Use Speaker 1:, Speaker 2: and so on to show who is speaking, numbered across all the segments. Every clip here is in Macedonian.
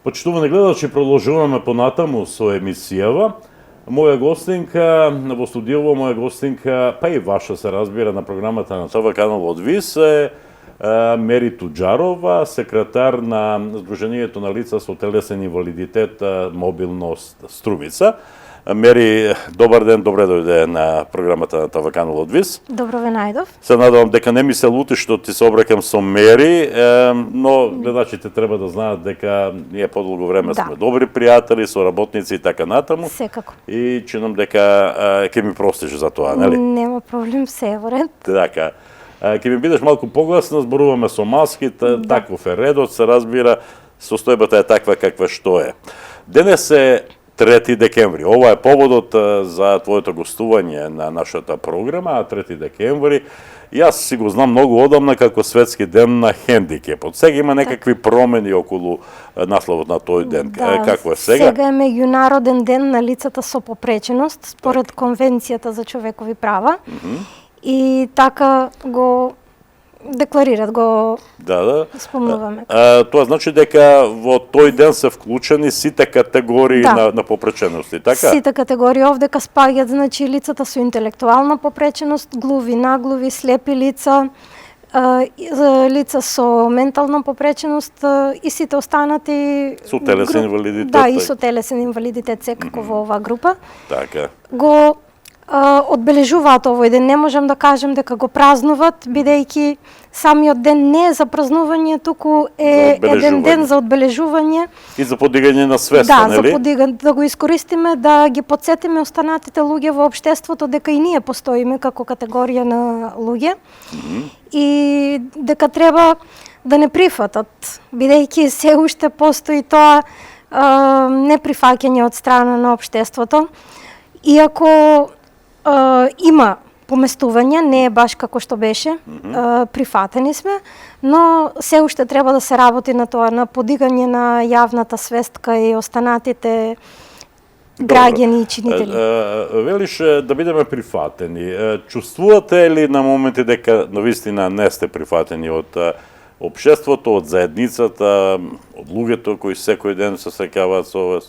Speaker 1: Почитувани гледачи, продолжуваме понатаму со емисијава. Моја гостинка, во студиово моја гостинка, па и ваша се разбира на програмата на ТВ канал од ВИС е Мери Туџарова, секретар на Сдруженијето на лица со телесен инвалидитет Мобилност Струмица. Мери, добар ден, добре дојде на програмата на ТВ канал од ВИС.
Speaker 2: Добро ве најдов.
Speaker 1: Се надевам дека не ми се лути што ти се обраќам со Мери, но гледачите треба да знаат дека ние подолго време сме добри пријатели, соработници и така натаму.
Speaker 2: Секако.
Speaker 1: И чинам дека ќе ми простиш за тоа, нели?
Speaker 2: Нема проблем, се е во ред.
Speaker 1: Така. Ќе ми бидеш малку погласна, зборуваме со маски, таков е редот, се разбира, состојбата е таква каква што е. Денес е 3 декември. Ова е поводот за твоето гостување на нашата програма, а 3 декември, јас си го знам многу одамна како светски ден на хендикепот. Сега има некакви промени околу насловот на тој ден. Како е сега?
Speaker 2: Сега е меѓународен ден на лицата со попреченост, според Конвенцијата за човекови права. И така го декларират, го спомнуваме.
Speaker 1: Тоа значи дека во тој ден се вклучени сите категории на попречености, така?
Speaker 2: Сите категории овдека спаѓаат, значи лицата со интелектуална попреченост, глуви, наглуви, слепи лица, лица со ментална попреченост и сите останати
Speaker 1: со телесен инвалидитет.
Speaker 2: Да, и со телесен инвалидитет секако во оваа група.
Speaker 1: Така.
Speaker 2: Го одбележуваат овој ден. Не можам да кажем дека го празнуват, бидејќи самиот ден не е за празнување, туку е еден ден за одбележување.
Speaker 1: И за подигање на свеста, нели?
Speaker 2: Да го искористиме, да ги потсетиме останатите луѓе во општеството дека и ние постоиме како категорија на луѓе. И дека треба да не прифатат, бидејќи се уште постои тоа неприфаќање од страна на општеството. Иако има поместување, не е баш како што беше, прифатени сме, но се уште треба да се работи на тоа, на подигање на јавната свест кај останатите граѓани и чинители.
Speaker 1: Велиш да бидеме прифатени. Чувствувате ли на моменти дека навистина не сте прифатени од општеството, од заедницата, од луѓето кои секој ден се среќаваат со вас?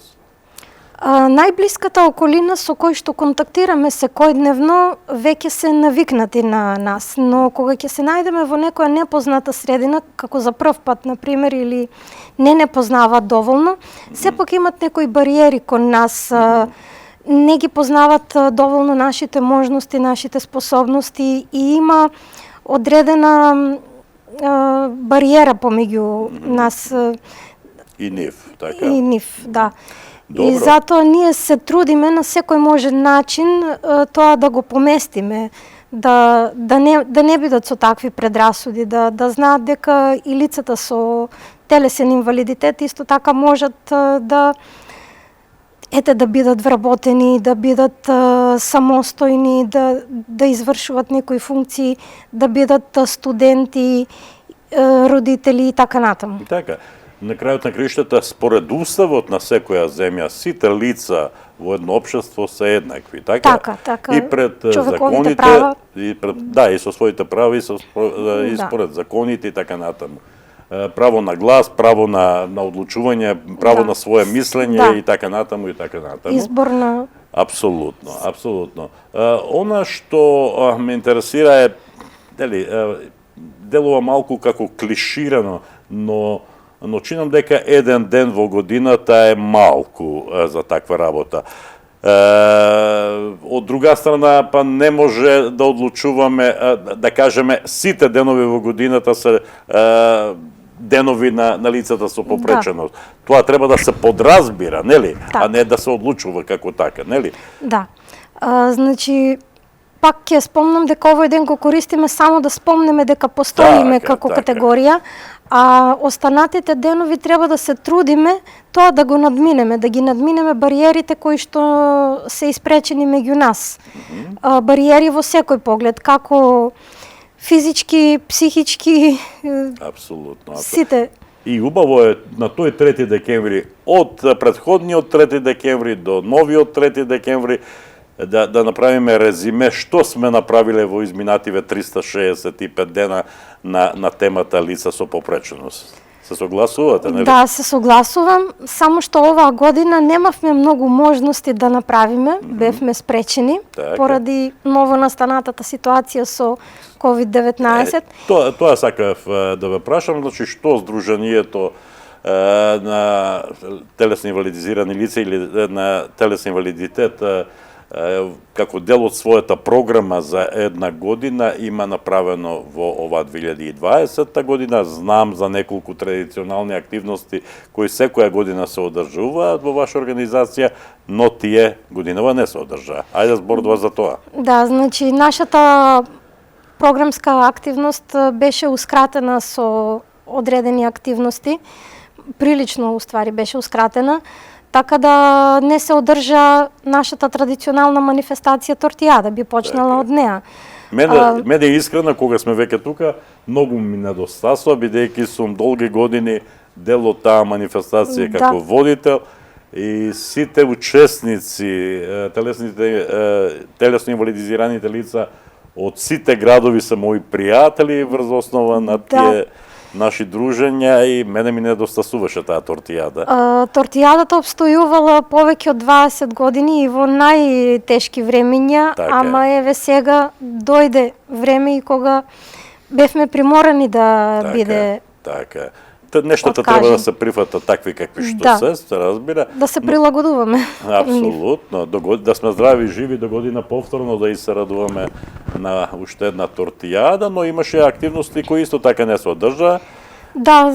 Speaker 2: Најблиската околина со кој што контактираме секојдневно веќе се навикнати на нас, но кога ќе се најдеме во некоја непозната средина, како за прв пат, например, или не познаваат доволно, сепак имат некои бариери кон нас, не ги познават доволно нашите можности, нашите способности и има одредена бариера помеѓу нас
Speaker 1: и нив, така?
Speaker 2: И нив, да.
Speaker 1: Добро.
Speaker 2: И затоа ние се трудиме на секој можен начин тоа да го поместиме, да не бидат со такви предрасуди, да знаат дека и лицата со телесен инвалидитет исто така можат да бидат вработени, да бидат самостојни, да извршуваат некои функции, да бидат студенти, родители и така натаму.
Speaker 1: Така. На крајот на краиштата, според уставот на секоја земја, сите лица во едно општество се еднакви, така?
Speaker 2: Така.
Speaker 1: И пред законите,
Speaker 2: права.
Speaker 1: и со своите права, и според законите и така натаму. Право на глас, право на одлучување, право на свое мислење и така натаму, и така натаму.
Speaker 2: Изборна.
Speaker 1: Апсолутно, апсолутно. Она што ме интересира е, делува малку како клиширано, но чинам дека еден ден во годината е малку за таква работа. Од друга страна, па не може да одлучуваме, да кажеме, сите денови во годината се денови на лицата со попреченост. Тоа треба да се подразбира, нели? А не да се одлучува како така, нели?
Speaker 2: Да. Значи, пак ќе спомнам дека овој ден го користиме само да спомнеме дека постоиме како категорија, а останатите денови треба да се трудиме тоа да го надминеме, да ги надминеме бариерите кои што се испречени меѓу нас. Бариери во секој поглед, како физички, психички,
Speaker 1: апсолутно.
Speaker 2: Сите.
Speaker 1: И убаво е на тој 3 декември, од претходниот 3 декември до новиот 3 декември, да направиме резиме што сме направиле во изминативе 365 дена на темата лица со попреченост. Се согласувате, нели?
Speaker 2: Да, се согласувам, само што оваа година немавме многу можности да направиме, бевме спречени
Speaker 1: Така.
Speaker 2: поради новонастанатата ситуација со COVID-19.
Speaker 1: Тоа сакав да ве прашам, значи што Сдруженијето на телесно инвалидизирани лица или на телесен инвалидитет како дел од својата програма за една година има направено во оваа 2020 година. Знам за неколку традиционални активности кои секоја година се одржуваат во ваша организација, но тие годинава не се одржаа. Ајде зборува за тоа.
Speaker 2: Да, значи нашата програмска активност беше ускратена со одредени активности, прилично уствари беше ускратена, така да не се одржа нашата традиционална манифестација Тортијада, би почнала од неа.
Speaker 1: Мене искрено, кога сме веќе тука, многу ми недостасува, бидејќи сум долги години дел од таа манифестација како водител и сите учесници, телесно инвалидизираните лица од сите градови се мои пријатели врз основа на тие наши дружења и мене ми недостасуваше таа Тортијада.
Speaker 2: Тортијадата обстојувала повеќе од 20 години и во најтешки времења, ама еве сега дојде време и кога бевме приморани да биде
Speaker 1: Така. Нештата треба да се прифатат такви какви што се разбира.
Speaker 2: Да се прилагодуваме.
Speaker 1: Апсолутно. Да сме здрави и живи до година повторно да и се радуваме на уште една Тортијада, но имаше активности кои исто така не се одржаа.
Speaker 2: Да,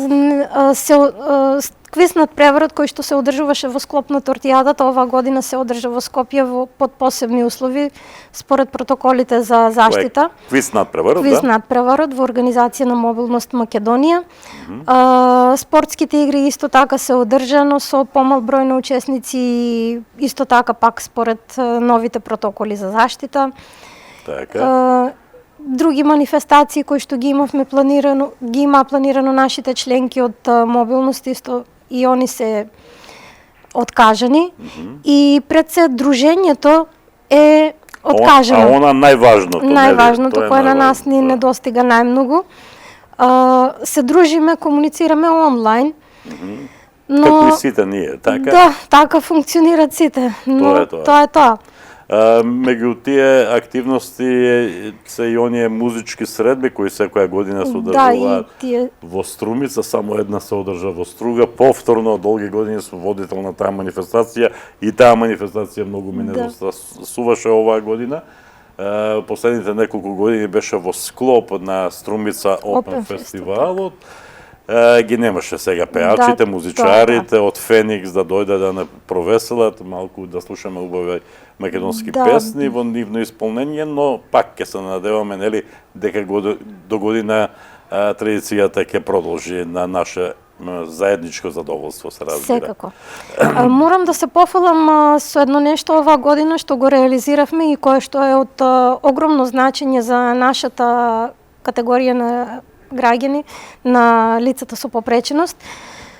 Speaker 2: квизнат преврат кој што се одржуваше во склоп на Тортијадата оваа година се одржа во Скопје под посебни услови според протоколите за заштита.
Speaker 1: Квизнат преврат,
Speaker 2: Квизнат преврат во организација на Мобилност Македонија. Спортските игри исто така се одржано со помал број на учесници, исто така пак според новите протоколи за заштита.
Speaker 1: Така.
Speaker 2: Други манифестации кои што ги имавме планирано нашите членки од Мобилност, исто и они се откажани. И пред се дружењето е откажано.
Speaker 1: А она најважното.
Speaker 2: Најважното кое на нас ни недостига најмногу. Се дружиме, комуницираме онлайн. Но,
Speaker 1: како и сите ние, така?
Speaker 2: Да, така функционираат сите. Но тоа е тоа.
Speaker 1: Меѓу тие активности се и оние музички средби кои секоја година се одржуваат во Струмица, само една се одржа во Струга. Повторно долги години сум водител на таа манифестација и таа манифестација многу ми недостасуваше оваа година. Последните неколку години беше во склоп на Струмица Опен фестивалот. Ги немаше сега пеачите, музичарите од Феникс да дојде да не провеселат, малку да слушаме убави македонски песни во нивно исполнение, но пак ќе се надеваме, нели, дека до година традицијата ќе продолжи на наше заедничко задоволство, се разбира.
Speaker 2: Секако. Морам да се пофалам со едно нешто оваа година што го реализиравме и кое што е од огромно значење за нашата категорија на граѓани, на лицата со попреченост.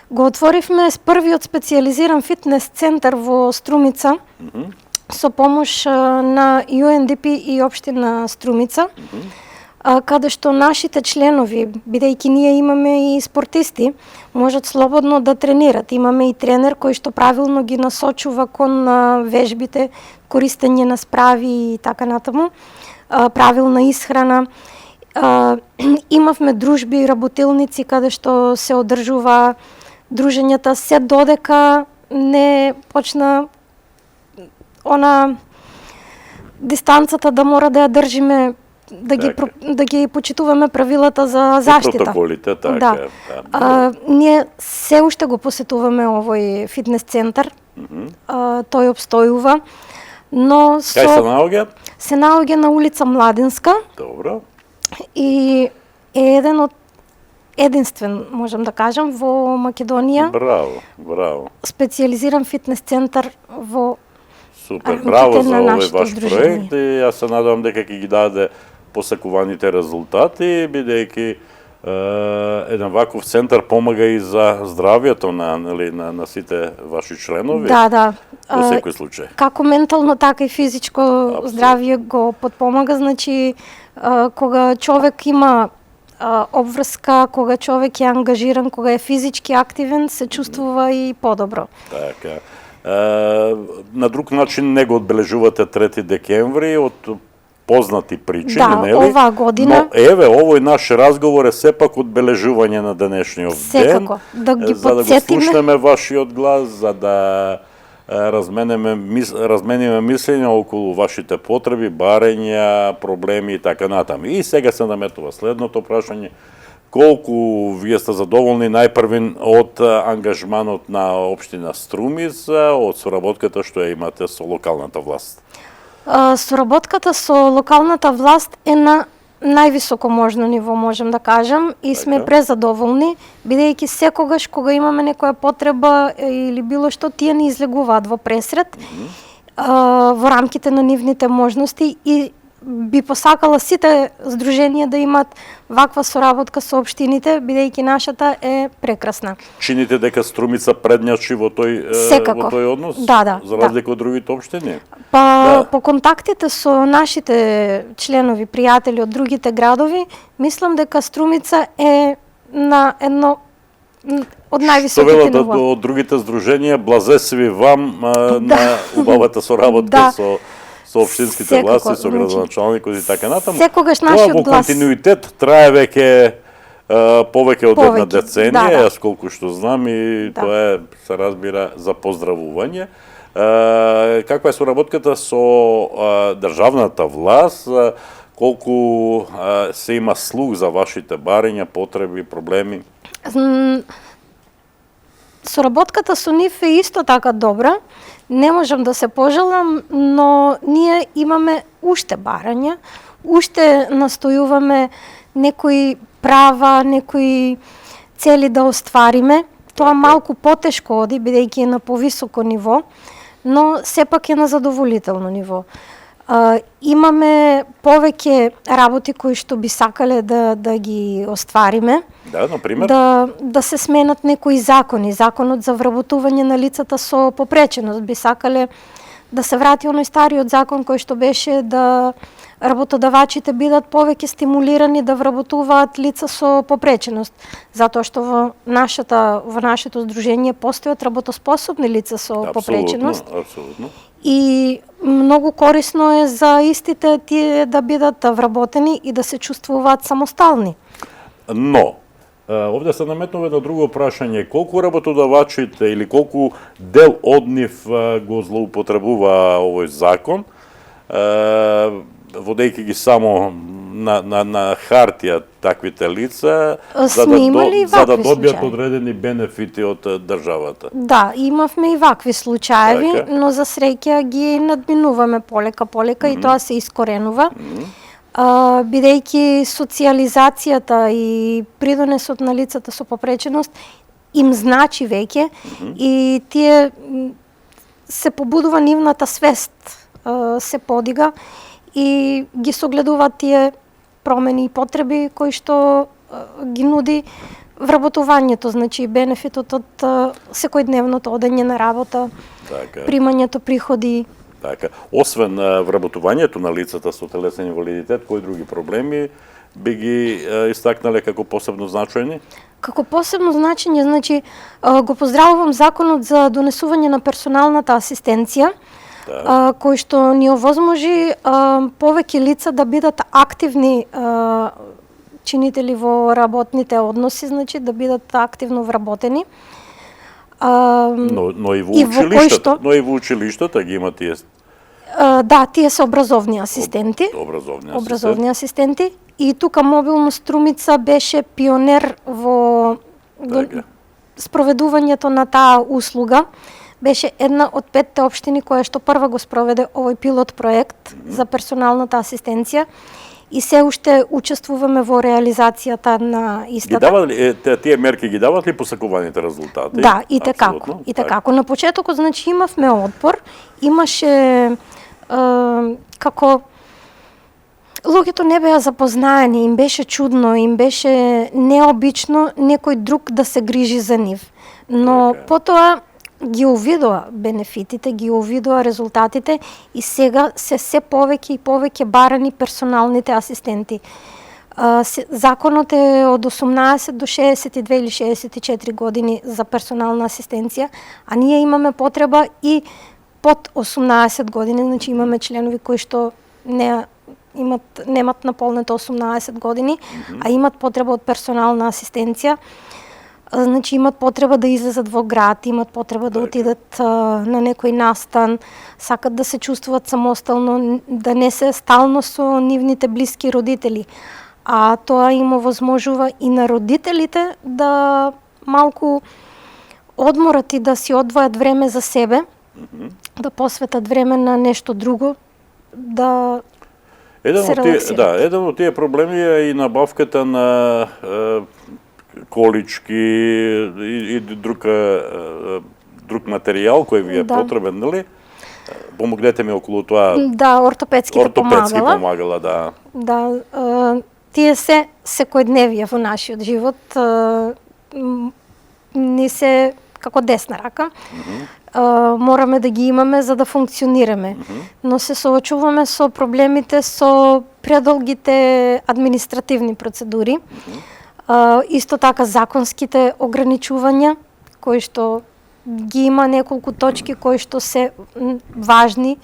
Speaker 2: Го отворивме с првиот специјализиран фитнес центар во Струмица со помош на UNDP и општина Струмица, каде што нашите членови, бидејќи ние имаме и спортисти, можат слободно да тренират. Имаме и тренер кој што правилно ги насочува кон вежбите, користење на справи и така натаму, правилна исхрана. Имавме дружби и работилници каде што се одржува дружењата се додека не почна она дистанцата да мора да ја држиме, да ги почитуваме правилата за заштита.
Speaker 1: Протоколите, така.
Speaker 2: Ние се уште го посетуваме овој фитнес центар. Тој обстојува, но
Speaker 1: Кај се наоѓа?
Speaker 2: Се наоѓа на улица Младинска.
Speaker 1: Добро.
Speaker 2: И е единствен, можам да кажам, во Македонија.
Speaker 1: Браво.
Speaker 2: Специјализиран фитнес центар во
Speaker 1: Супер, браво за овој ваш проект и јас се надевам дека ќе ги даде посакуваните резултати, бидејќи еден ваков центар помага и за здравјето на сите ваши членови.
Speaker 2: Да.
Speaker 1: Во секој случај.
Speaker 2: Како ментално, така и физичко здравје го подпомага, значи кога човек има обврска, кога човек е ангажиран, кога е физички активен, се чувствува и по-добро.
Speaker 1: Така. На друг начин не го отбележувате 3 декември од познати причини,
Speaker 2: Да,
Speaker 1: нели?
Speaker 2: оваа година.
Speaker 1: Но еве, овој наш разговор е сепак одбележување на денешниот ден.
Speaker 2: Секако, да ги
Speaker 1: за да го
Speaker 2: подсетиме.
Speaker 1: слушнеме вашиот глас, за да размениме мислење околу вашите потреби, барења, проблеми и така натаму. И сега се наметува следното прашање. Колку вие сте задоволни најпрвин од ангажманот на општина Струмица, од соработката што ја имате со локалната власт?
Speaker 2: Соработката со локалната власт е на највисоко можно ниво, можем да кажам, и сме
Speaker 1: Така.
Speaker 2: презадоволни, бидејќи секогаш кога имаме некоја потреба или било што, тие ни излегуваат во пресред, во рамките на нивните можности, и би посакала сите здруженија да имат ваква соработка со општините, бидејќи нашата е прекрасна.
Speaker 1: Чините дека Струмица предњачи во
Speaker 2: Секако.
Speaker 1: тој однос?
Speaker 2: Да,
Speaker 1: За разлика од другите општини?
Speaker 2: Па,
Speaker 1: Да.
Speaker 2: по контактите со нашите членови, пријатели од другите градови, мислам дека Струмица е на едно од
Speaker 1: Што
Speaker 2: највисоките
Speaker 1: велат
Speaker 2: ниво.
Speaker 1: од другите здруженија, блазесви вам на убавата соработка
Speaker 2: Да.
Speaker 1: со општинските
Speaker 2: Секако,
Speaker 1: власти, со
Speaker 2: значи,
Speaker 1: градоначалникот и така натаму.
Speaker 2: секогаш
Speaker 1: Тоа
Speaker 2: нашиот
Speaker 1: во
Speaker 2: глас.
Speaker 1: континуитет трае веќе повеќе од една
Speaker 2: Повеќе,
Speaker 1: деценија,
Speaker 2: да, да.
Speaker 1: јас колку што знам, и
Speaker 2: Да.
Speaker 1: тоа е, се разбира, за поздравување. Каква е соработката со државната власт? Колку се има слух за вашите барења, потреби, проблеми?
Speaker 2: Соработката со нив е исто така добра. Не можам да се пожалам, но ние имаме уште барања, уште настојуваме некои права, некои цели да оствариме. Тоа малку потешко оди, бидејќи е на повисоко ниво, но сепак е на задоволително ниво. Имаме повеќе работи кои што би сакале да ги оствариме.
Speaker 1: Да, например?
Speaker 2: Да се сменат некои закони. Законот за вработување на лицата со попреченост. Би сакале да се врати оној стариот закон кој што беше да работодавачите бидат повеќе стимулирани да вработуваат лица со попреченост. Затоа што во нашето здружение постојат работоспособни лица со попреченост.
Speaker 1: Апсолутно.
Speaker 2: И многу корисно е за истите тие да бидат вработени и да се чувствуваат самостални.
Speaker 1: Но, овде се наметнува едно друго прашање. Колку работодавачите или колку дел од нив го злоупотребува овој закон, водејќи ги само на хартија таквите лица, за да добијат
Speaker 2: случаи.
Speaker 1: одредени бенефити од државата?
Speaker 2: Да, имавме и вакви случаеви,
Speaker 1: Така.
Speaker 2: но за среќа ги надминуваме полека и тоа се искоренува. Бидејќи социјализацијата и придонесот на лицата со попреченост им значи веќе и тие се побудува нивната свест, се подига и ги согледуваат тие промени и потреби кои што ги нуди вработувањето, значи бенефитот од секојдневното одење на работа,
Speaker 1: Така.
Speaker 2: примањето приходи.
Speaker 1: Така. Освен вработувањето на лицата со телесен инвалидитет, кои други проблеми би ги истакнале како посебно значајни?
Speaker 2: Како посебно значење, значи, го поздравувам законот за донесување на персоналната асистенција, кој што ни овозможи повеќе лица да бидат активни чинители во работните односи, значи да бидат активно вработени.
Speaker 1: Но и во училиштата ги има тие
Speaker 2: Да, тие се образовни асистенти.
Speaker 1: образовни
Speaker 2: асистенти. И тука мобилно Струмица беше пионер во спроведувањето на таа услуга. Беше една од 5 општини која што прва го спроведе овој пилот проект за персоналната асистенција и се уште учествуваме во реализацијата на истата.
Speaker 1: Ги дават ли тие мерки ги дават ли посакуваните резултати?
Speaker 2: Да, и текако. И текако. На почетокот значи имавме отпор, имаше како луѓето не беа запознаени, им беше чудно, им беше необично некој друг да се грижи за нив. Но потоа ги увидоа бенефитите, ги увидоа резултатите и сега се повеќе и повеќе барани персоналните асистенти. Законот е од 18 до 62 или 64 години за персонална асистенција, а ние имаме потреба и под 18 години, значи имаме членови кои што немат наполнето 18 години, а имат потреба од персонална асистенција. Значи имат потреба да излезат во град, имат потреба да отидат на некој настан, сакат да се чувствуваат самостално, да не се стално со нивните блиски родители. А тоа им овозможува и на родителите да малку одморат и да си одвојат време за себе, да посветат време на нешто друго, да се релаксират.
Speaker 1: Еден од тие проблеми е и набавката на колички и друг материјал кој ви е потребен, нели? Помогнете ми околу тоа.
Speaker 2: Да, ортопедски
Speaker 1: помагала, да.
Speaker 2: Да, тие се секојдневие во нашиот живот, ни се како десна рака. Мораме да ги имаме за да функционираме. Но се соочуваме со проблемите со предолгите административни процедури. Исто така законските ограничувања, кои што ги има неколку точки кои што се важни.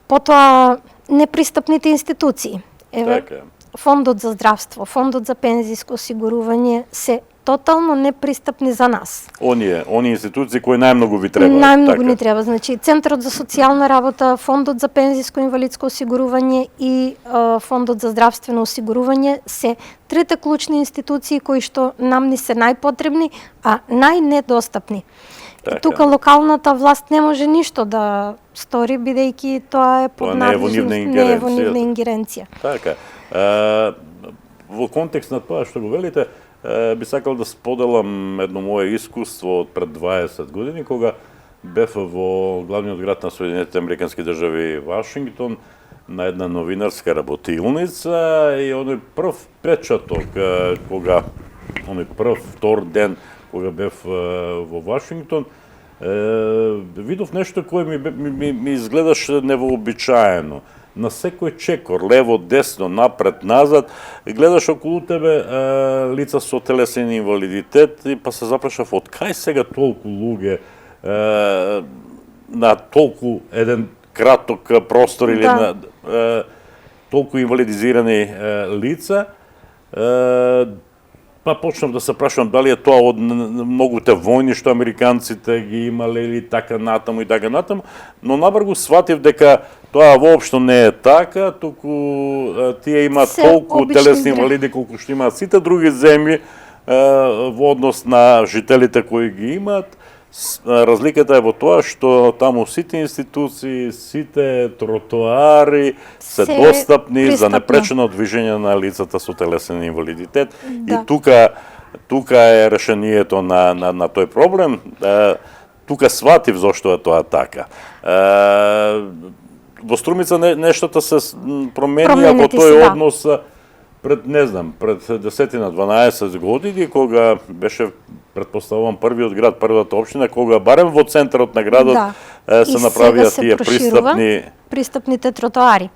Speaker 2: Потоа непристапните институции. Фондот за здравство, фондот за пензиско осигурување се тотално непристапни за нас.
Speaker 1: Оние институции кои најмногу ви треба.
Speaker 2: Најмногу ни треба, значи Центарот за социјална работа, Фондот за пензиско инвалидско осигурување и Фондот за здравствено осигурување се трите клучни институции кои што нам ни се најпотребни, а најнедостапни. И тука локалната власт не може ништо да стори, бидејќи тоа е под надлежност, не е во нивна ингеренција.
Speaker 1: Така. Во контекст на тоа што го велите, би сакал да споделам едно мое искуство од пред 20 години, кога бев во главниот град на Соединетите Американски држави, Вашингтон, на една новинарска работилница и оној прв печаток, оној прв втор ден кога бев во Вашингтон, видов нешто кое ми изгледаше невообичаено. На секој чекор, лево, десно, напред, назад, гледаш околу тебе лица со телесен инвалидитет и па се запрашав од кај сега толку луѓе на толку еден краток простор или на толку инвалидизирани лица. Па почнав да се прашувам дали е тоа од многуте војни што американците ги имале или така натаму и така натаму, но набрзо сватив дека тоа воопшто не е така, туку тие имаат толку телесни инвалиди колку што имаат сите други земји во однос на жителите кои ги имаат. Разликата е во тоа што таму сите институции, сите тротоари се достапни за непречено движење на лицата со телесен инвалидитет. И тука е решението на тој проблем. Тука сватив зошто е тоа така. Во Струмица нештата се променија во тој однос пред 10 на 12 години, кога беше, предпоставувам, првиот град, првата општина, кога барем во центарот на градот се направија тие
Speaker 2: пристапните тротоари.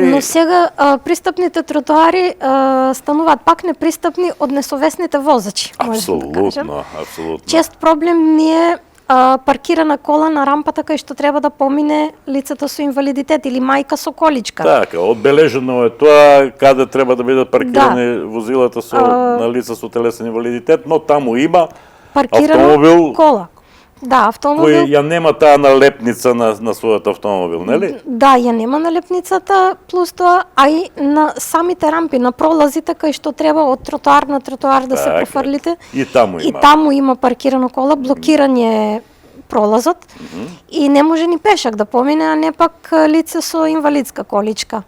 Speaker 1: Но
Speaker 2: сега пристапните тротоари стануваат пак непристапни од несовесните возачи, можеме да кажем.
Speaker 1: Апсолутно.
Speaker 2: Чест проблем ни е паркирана кола на рампата кај што треба да помине лицето со инвалидитет или мајка со количка.
Speaker 1: Така, одбележено е тоа каде треба да бидат паркирани возилата на лица со телесен инвалидитет, но таму има автомобил
Speaker 2: кола. Да, автомобил.
Speaker 1: Кој ја нема таа налепница на својот автомобил, нели?
Speaker 2: Да, ја нема налепницата, плюс тоа, а и на самите рампи, на пролазите кај што треба од тротоар на тротоар да се профрлите.
Speaker 1: И таму има.
Speaker 2: И таму има паркирано кола, блокиран е пролазот и не може ни пешак да помине, а не пак лице со инвалидска количка.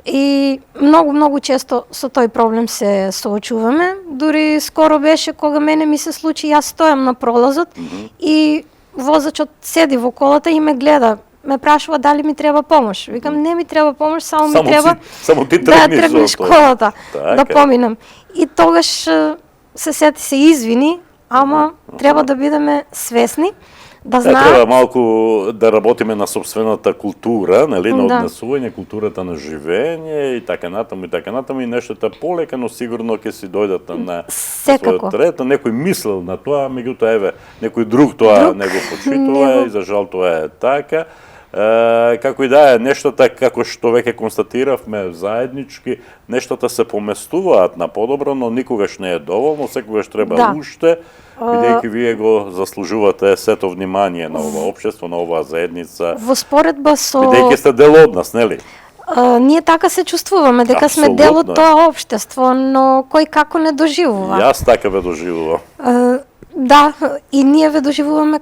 Speaker 2: И многу често со тој проблем се соочуваме. Дури скоро беше кога мене ми се случи, јас стојам на пролазот и возачот седи во колата и ме гледа. Ме прашува дали ми треба помош. Викам, не ми треба помош, само ми треба да тргнеш колата, да поминам. И тогаш се сети, се извини, ама треба да бидеме свесни да
Speaker 1: Треба
Speaker 2: знаат.
Speaker 1: малку да работиме на собствената култура, нели, на
Speaker 2: Да.
Speaker 1: однесување, културата на живење и така натаму и нештата полека, но сигурно ќе си дојдат на
Speaker 2: Секако.
Speaker 1: својот ред. Некој мислел на тоа, меѓутоа еве, некој друг тоа не го почитува
Speaker 2: не го-
Speaker 1: и за жал тоа е така. Како и да е, нештата, како што веќе констатиравме заеднички, нештата се поместуваат на подобро, но никогаш не е доволно, секогаш треба
Speaker 2: Да.
Speaker 1: уште, бидејќи вие го заслужувате сето внимание на ова општество, на оваа заедница,
Speaker 2: Во споредба со...
Speaker 1: бидејќи сте дел од нас, нели?
Speaker 2: Ние така се чувствуваме, дека сме
Speaker 1: Апсолутно
Speaker 2: дел од
Speaker 1: е.
Speaker 2: тоа општество, но кој како не доживува.
Speaker 1: Јас така ве доживувам.
Speaker 2: Да, и ние ве доживуваме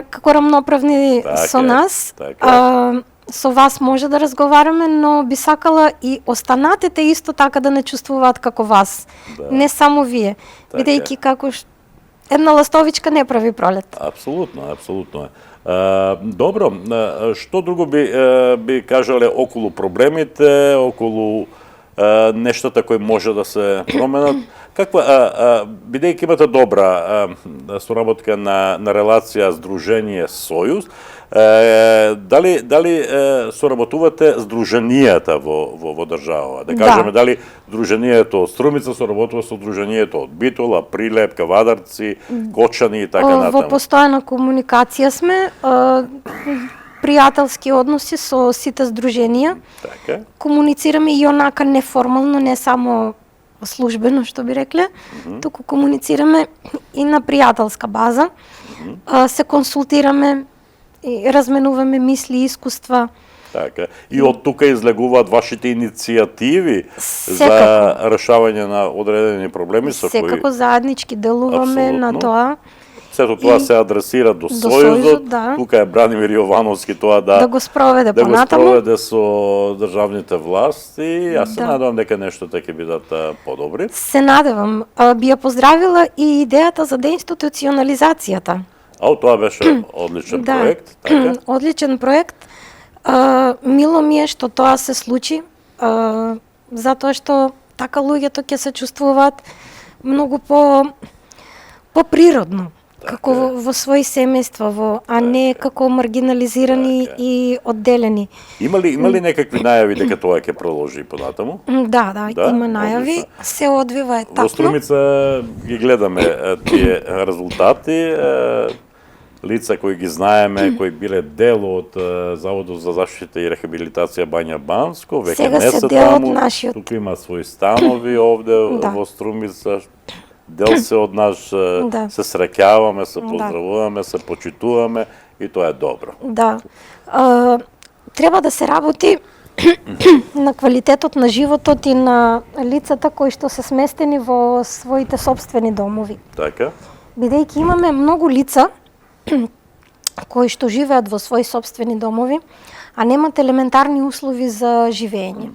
Speaker 2: како рамноправни
Speaker 1: Така
Speaker 2: со
Speaker 1: е,
Speaker 2: нас.
Speaker 1: така
Speaker 2: Со вас може да разговараме, но би сакала и останатите исто така да не чувствуваат како вас.
Speaker 1: Да.
Speaker 2: Не само вие.
Speaker 1: Така
Speaker 2: Бидејќи
Speaker 1: е.
Speaker 2: како една ластовичка не прави пролет.
Speaker 1: Апсолутно е. Добро, што друго би кажале околу проблемите, околу нештата кои може да се променат? Бидејќи имате добра соработка на релација Сдружение Сојуз, дали соработувате Сдруженијата во државава? Да кажеме, дали Сдруженијето од Струмица соработува со Сдруженијето од Битола, Прилеп, Кавадарци, Кочани и така
Speaker 2: Во
Speaker 1: натаму?
Speaker 2: постојана комуникација сме, пријателски односи со сите здруженија.
Speaker 1: Така.
Speaker 2: Комуницираме и онака неформално, не само службено, што би рекле, туку комуницираме и на пријателска база. Се консултираме и разменуваме мисли и искуства.
Speaker 1: Така. И од тука излегуваат вашите иницијативи за
Speaker 2: Секако.
Speaker 1: решавање на одредени проблеми со кои
Speaker 2: Секако заеднички делуваме на
Speaker 1: Апсолутно.
Speaker 2: тоа.
Speaker 1: сето тоа
Speaker 2: И-
Speaker 1: се адресира до
Speaker 2: Сојузот,
Speaker 1: Сојузот.
Speaker 2: да.
Speaker 1: Тука е Бранимир Јовановски тоа
Speaker 2: Да го спроведе
Speaker 1: да го
Speaker 2: понатаму.
Speaker 1: спроведе со државните власти. Јас се
Speaker 2: Да.
Speaker 1: надевам дека нештата ќе бидат подобри.
Speaker 2: Се надевам. Би ја поздравила и идејата за деинституционализацијата.
Speaker 1: Тоа беше одличен проект, така?
Speaker 2: Одличен проект. Мило ми е што тоа се случи, затоа што така луѓето ќе се чувствуваат многу поприродно, како во своји семејства, а не како маргинализирани
Speaker 1: Така е.
Speaker 2: и одделени.
Speaker 1: Има ли некакви најави дека тоа ќе продолжи и понатаму?
Speaker 2: Да,
Speaker 1: Да,
Speaker 2: има најави,
Speaker 1: одлично.
Speaker 2: се одвива
Speaker 1: Во
Speaker 2: етапно.
Speaker 1: Струмица ги гледаме тие резултати, лица кои ги знаеме, кои биле дел од Заводот за заштита и рехабилитација Бања Банско, веќе
Speaker 2: Сега
Speaker 1: не
Speaker 2: се
Speaker 1: се
Speaker 2: дел од
Speaker 1: таму,
Speaker 2: нашиот.
Speaker 1: туку има своји станови овде
Speaker 2: Да.
Speaker 1: во Струмица, дел се од нас,
Speaker 2: Да.
Speaker 1: се среќаваме, се
Speaker 2: Да.
Speaker 1: поздравуваме, се почитуваме и тоа е добро.
Speaker 2: Да. Треба да се работи на квалитетот на животот и на лицата кои што се сместени во своите собствени домови.
Speaker 1: Така?
Speaker 2: Бидејќи имаме многу лица кои што живеат во своји собствени домови, а немат елементарни услови за живење.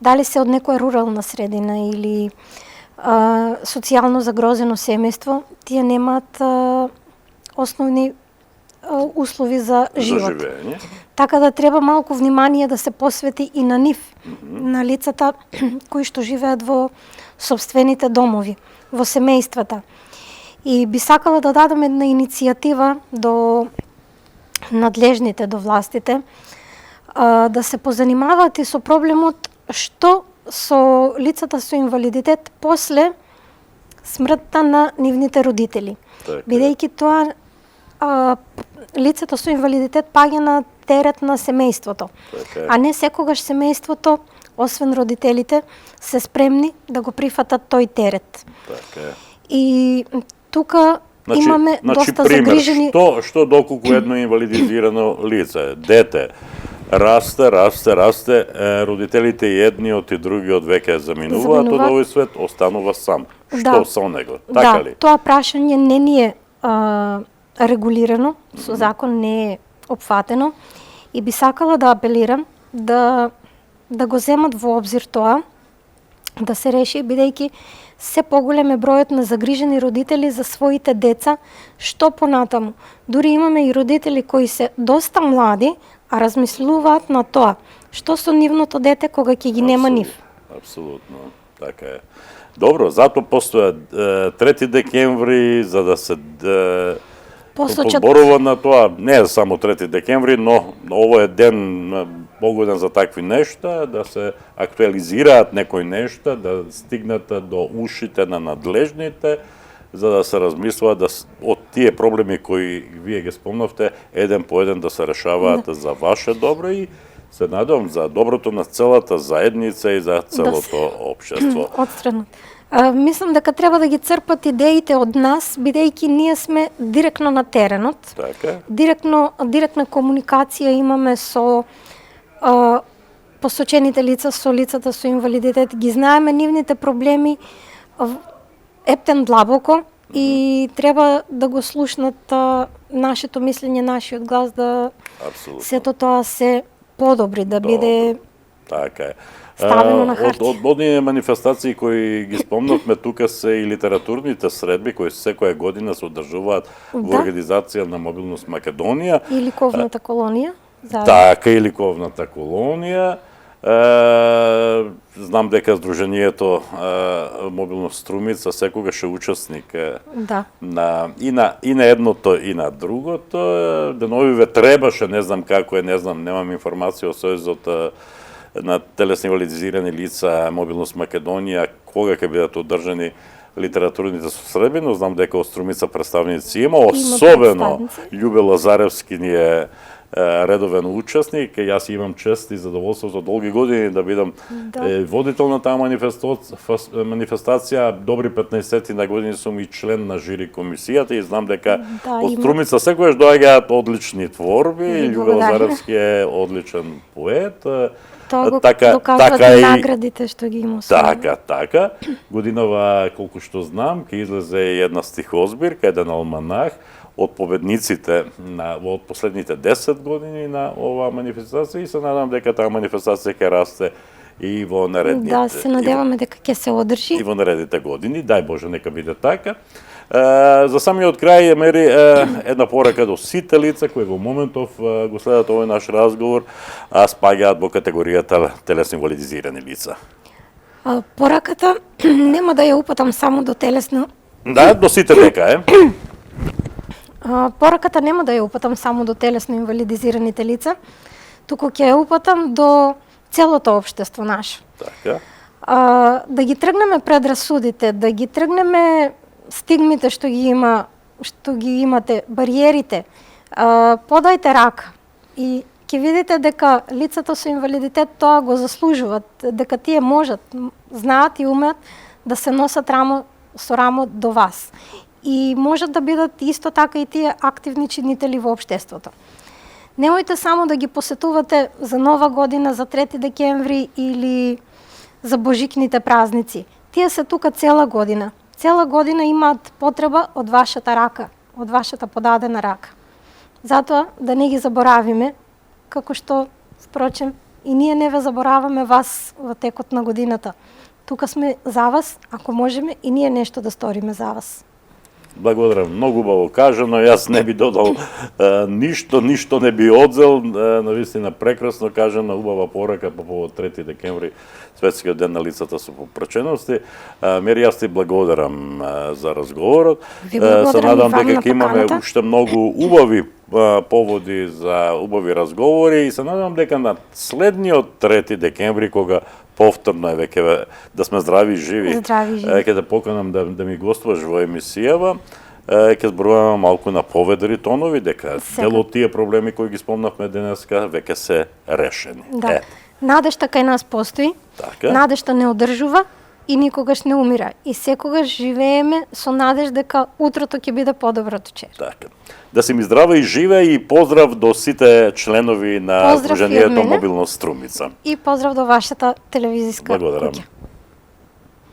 Speaker 2: Дали се од некоја рурална средина или социјално загрозено семејство, тие немаат основни услови за живот.
Speaker 1: За живење.
Speaker 2: Така да треба малку внимание да се посвети и на нив, на лицата кои што живеат во собствените домови, во семејствата. И би сакала да дадам една иницијатива до надлежните, до властите, да се позанимаваат и со проблемот што со лицата со инвалидитет после смртта на нивните родители.
Speaker 1: Така.
Speaker 2: Бидејќи тоа лицето со инвалидитет паѓа на терет на семејството.
Speaker 1: Така е.
Speaker 2: А не секогаш семејството, освен родителите, се спремни да го прифатат тој терет.
Speaker 1: Така е.
Speaker 2: И тука имаме доста
Speaker 1: пример,
Speaker 2: загрижени...
Speaker 1: Што доколку едно инвалидизирано лице, дете, расте, родителите и едниот и другиот веќе заминуваат од овој свет, останува сам. Што со него? Така ли?
Speaker 2: Тоа прашање не ни е регулирано, со закон не е опфатено и би сакала да апелирам да го земат во обзир тоа, да се реши, бидејќи се поголем е бројот на загрижени родители за своите деца, што понатаму. Дури имаме и родители кои се доста млади, а размислуваат на тоа, што со нивното дете кога ќе ги нема нив.
Speaker 1: Апсолутно, така е. Добро, затоа постоја 3 декември за да се
Speaker 2: посочат.
Speaker 1: Зборува на тоа, не е само 3 декември, но ово е ден погоден за такви нешта, да се актуализираат некои нешта, да стигнат до ушите на надлежните, за да се размислува од тие проблеми кои вие ги спомнавте, еден по еден да се решаваат за ваше добро и се надевам за доброто на целата заедница и за целото општество.
Speaker 2: Отстранат. Мислам дека треба да ги црпат идеите од нас, бидејќи ние сме директно на теренот.
Speaker 1: Така.
Speaker 2: Директна комуникација имаме со посочените лица, со лицата со инвалидитет. Ги знаеме нивните проблеми ептен длабоко и треба да го слушнат нашето мислење, нашиот глас, да сето тоа се подобри, да биде
Speaker 1: така е.
Speaker 2: ставено на хартија.
Speaker 1: Од бодни манифестации кои ги спомнавме тука се и литературните средби кои секоја година се одржуваат во организација на Мобилност Македонија.
Speaker 2: И ликовната колонија.
Speaker 1: Така, и ликовната колонија. Знам дека Сдруженијето Мобилност Струмица секогаш е учесник и на едното и на другото. Деновиве требаше, не знам како е, немам информација од Сојузот на телесно инвалидизирани лица Мобилност Македонија, кога ќе бидат одржани литературните средби, но знам дека од Струмица представници има, особено Љубе Лазаревски ни е редовен учесник. Јас имам чест и задоволството долги години да бидам водител на таа манифестација. Добри 15 на години сум и член на жири комисијата и знам дека од Струмица секогаш доаѓаат одлични творби. Љубе Лазаревски е одличен поет.
Speaker 2: Тоа го доказват наградите што ги има.
Speaker 1: Така. Годинава, колку што знам, ќе излезе една стихозбирка, еден алманах од победниците од последните 10 години на оваа манифестација и се надам дека таа манифестација ќе расте и во наредните.
Speaker 2: Да, се надеваме дека ќе се одржи.
Speaker 1: И во наредните години, дај Боже, нека биде така. За самиот крај мери една порака до сите лица кои во моментов го следат овој наш разговор, спаѓаат во категоријата телесно инвалидизирани лица.
Speaker 2: Пораката нема да ја упатам само до телесно.
Speaker 1: Да, до сите дека е.
Speaker 2: Пораката нема да ја упатам само до телесно инвалидизираните лица, туку ќе ја упатам до целото општество наше.
Speaker 1: Така.
Speaker 2: Да ги тргнеме предрасудите, да ги тргнеме стигмите што ги имате, бариерите. Подајте рака и ќе видите дека лицата со инвалидитет тоа го заслужуваат, дека тие можат, знаат и умеат да се носат рамо со рамо до вас. И можат да бидат исто така и тие активни чинители во општеството. Немојте само да ги посетувате за Нова година, за 3 декември или за божикните празници. Тие се тука цела година. Цела година имаат потреба од вашата рака, од вашата подадена рака. Затоа да не ги заборавиме, како што, впрочем, и ние не ве забораваме вас во текот на годината. Тука сме за вас, ако можеме и ние нешто да сториме за вас.
Speaker 1: Благодарам, многу убаво кажано, јас не би додал ништо не би одзел, навистина прекрасно кажано, убава порака по повод 3 декември, светскиот ден на лицата со попречености. Мери, јас ти благодарам за разговорот. Се надам дека ќе имаме уште многу убави поводи за убави разговори и се надам дека на следниот 3 декември, кога повторно е веќе да сме здрави и живи, ќе те поканам да ми гостуваш во емисијава, ќе зборуваме малку на поведри тонови, дека дел од тие проблеми кои ги спомнавме денеска веќе се решени.
Speaker 2: Да. Надежта кај нас постои, надежта не одржува и никогаш не умира. И секогаш живееме со надеж дека утрото ќе биде подобро од вчера.
Speaker 1: Така. Да си ми здрава и живе и поздрав до сите членови на Сдруженијето Мобилност Струмица.
Speaker 2: И поздрав до вашата телевизиска куќа.